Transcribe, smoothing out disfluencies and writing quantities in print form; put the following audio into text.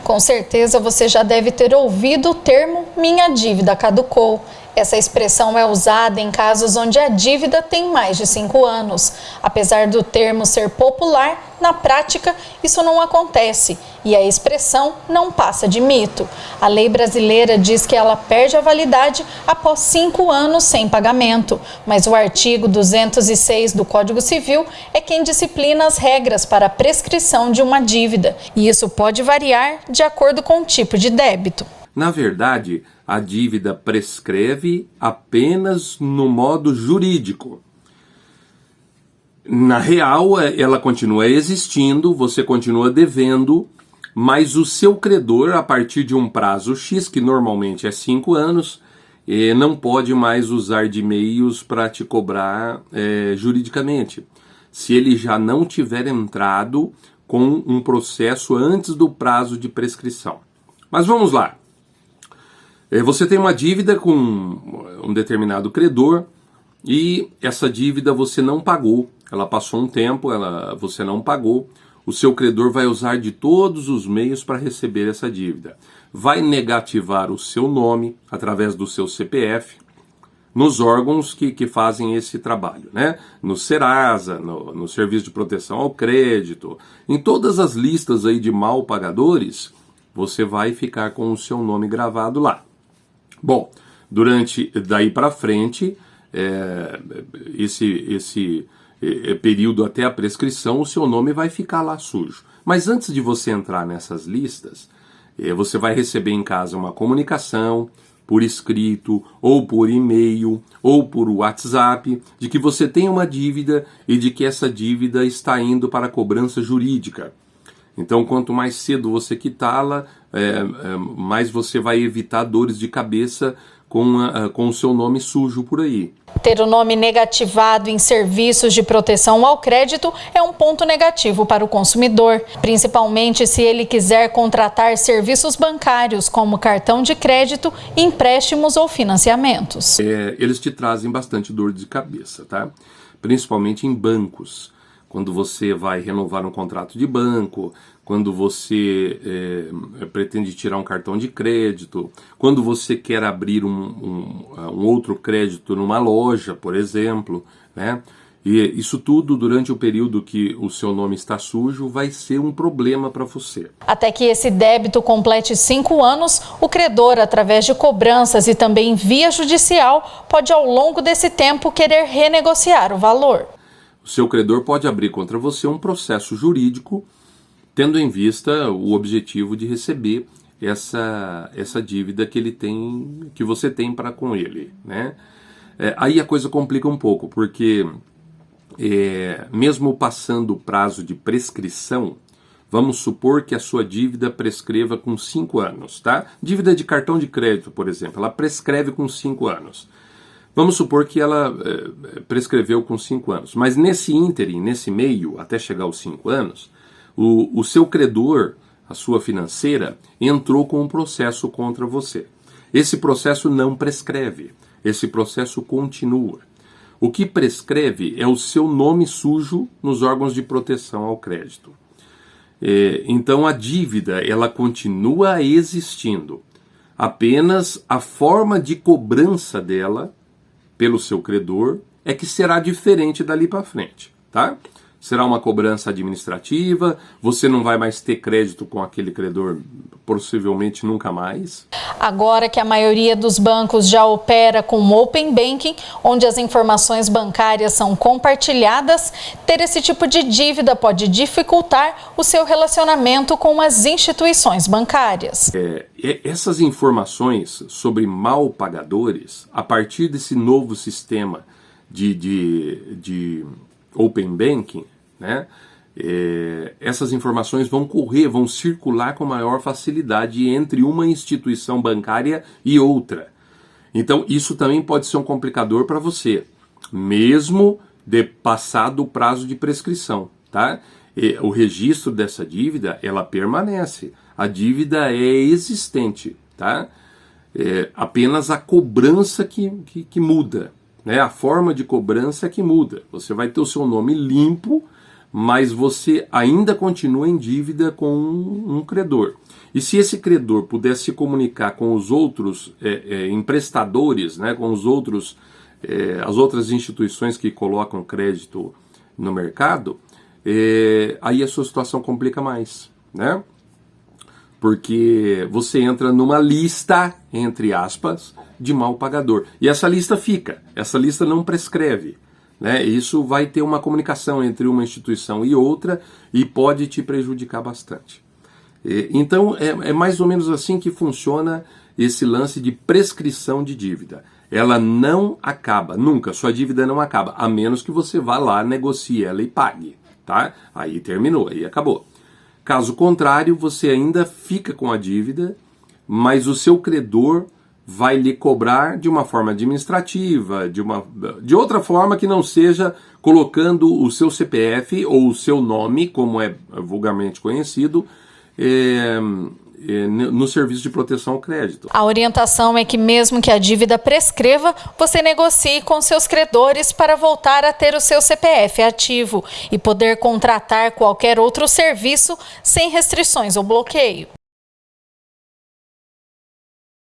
Com certeza você já deve ter ouvido o termo "minha dívida caducou". Essa expressão é usada em casos onde a dívida tem mais de 5 anos. Apesar do termo ser popular, na prática isso não acontece e a expressão não passa de mito. A lei brasileira diz que ela perde a validade após 5 anos sem pagamento, mas o artigo 206 do Código Civil é quem disciplina as regras para a prescrição de uma dívida, e isso pode variar de acordo com o tipo de débito. Na verdade, a dívida prescreve apenas no modo jurídico. Na real, ela continua existindo, você continua devendo, mas o seu credor, a partir de um prazo X, que normalmente é 5 anos, não pode mais usar de meios para te cobrar juridicamente, se ele já não tiver entrado com um processo antes do prazo de prescrição. Mas vamos lá. Você tem uma dívida com um determinado credor e essa dívida você não pagou. Ela passou um tempo, você não pagou. O seu credor vai usar de todos os meios para receber essa dívida. Vai negativar o seu nome através do seu CPF nos órgãos que fazem esse trabalho, né? No Serasa, no Serviço de Proteção ao Crédito, em todas as listas aí de mal pagadores, você vai ficar com o seu nome gravado lá. Bom, daí para frente, esse período até a prescrição, o seu nome vai ficar lá sujo. Mas antes de você entrar nessas listas, você vai receber em casa uma comunicação por escrito, ou por e-mail, ou por WhatsApp, de que você tem uma dívida e de que essa dívida está indo para a cobrança jurídica. Então, quanto mais cedo você quitá-la, mais você vai evitar dores de cabeça com o seu nome sujo por aí. Ter o nome negativado em serviços de proteção ao crédito é um ponto negativo para o consumidor, principalmente se ele quiser contratar serviços bancários como cartão de crédito, empréstimos ou financiamentos. Eles te trazem bastante dor de cabeça, tá? Principalmente em bancos. Quando você vai renovar um contrato de banco, quando você pretende tirar um cartão de crédito, quando você quer abrir um outro crédito numa loja, por exemplo, né? E isso tudo, durante o período que o seu nome está sujo, vai ser um problema para você. Até que esse débito complete 5 anos, o credor, através de cobranças e também via judicial, pode ao longo desse tempo querer renegociar o valor. O seu credor pode abrir contra você um processo jurídico, tendo em vista o objetivo de receber essa dívida que você tem para com ele, né? Aí a coisa complica um pouco, porque mesmo passando o prazo de prescrição, vamos supor que a sua dívida prescreva com 5 anos, tá? Dívida de cartão de crédito, por exemplo, ela prescreve com 5 anos. Vamos supor que ela prescreveu com 5 anos, mas nesse ínterim, nesse meio, até chegar aos 5 anos, o seu credor, a sua financeira, entrou com um processo contra você. Esse processo não prescreve, esse processo continua. O que prescreve é o seu nome sujo nos órgãos de proteção ao crédito. Então a dívida, ela continua existindo, apenas a forma de cobrança dela pelo seu credor é que será diferente dali para frente, tá? Será uma cobrança administrativa, você não vai mais ter crédito com aquele credor, possivelmente nunca mais. Agora que a maioria dos bancos já opera com Open Banking, onde as informações bancárias são compartilhadas, ter esse tipo de dívida pode dificultar o seu relacionamento com as instituições bancárias. Essas informações sobre mal pagadores, a partir desse novo sistema de Open Banking, né? Essas informações vão circular com maior facilidade entre uma instituição bancária e outra. Então isso também pode ser um complicador para você, mesmo de passado o prazo de prescrição, tá? O registro dessa dívida, ela permanece, a dívida é existente, tá? Apenas a cobrança que muda, né? A forma de cobrança que muda. Você vai ter o seu nome limpo, mas você ainda continua em dívida com um credor. E se esse credor pudesse se comunicar com os outros emprestadores, né, com os outros, as outras instituições que colocam crédito no mercado, aí a sua situação complica mais, né? Porque você entra numa lista, entre aspas, de mal pagador. E essa lista essa lista não prescreve, né? Isso vai ter uma comunicação entre uma instituição e outra e pode te prejudicar bastante. Então é mais ou menos assim que funciona esse lance de prescrição de dívida. Ela não acaba, nunca, sua dívida não acaba, a menos que você vá lá, negocie ela e pague, tá? Aí terminou, aí acabou. Caso contrário, você ainda fica com a dívida, mas o seu credor vai lhe cobrar de uma forma administrativa, de outra forma que não seja colocando o seu CPF ou o seu nome, como é vulgarmente conhecido, no serviço de proteção ao crédito. A orientação é que mesmo que a dívida prescreva, você negocie com seus credores para voltar a ter o seu CPF ativo e poder contratar qualquer outro serviço sem restrições ou bloqueio.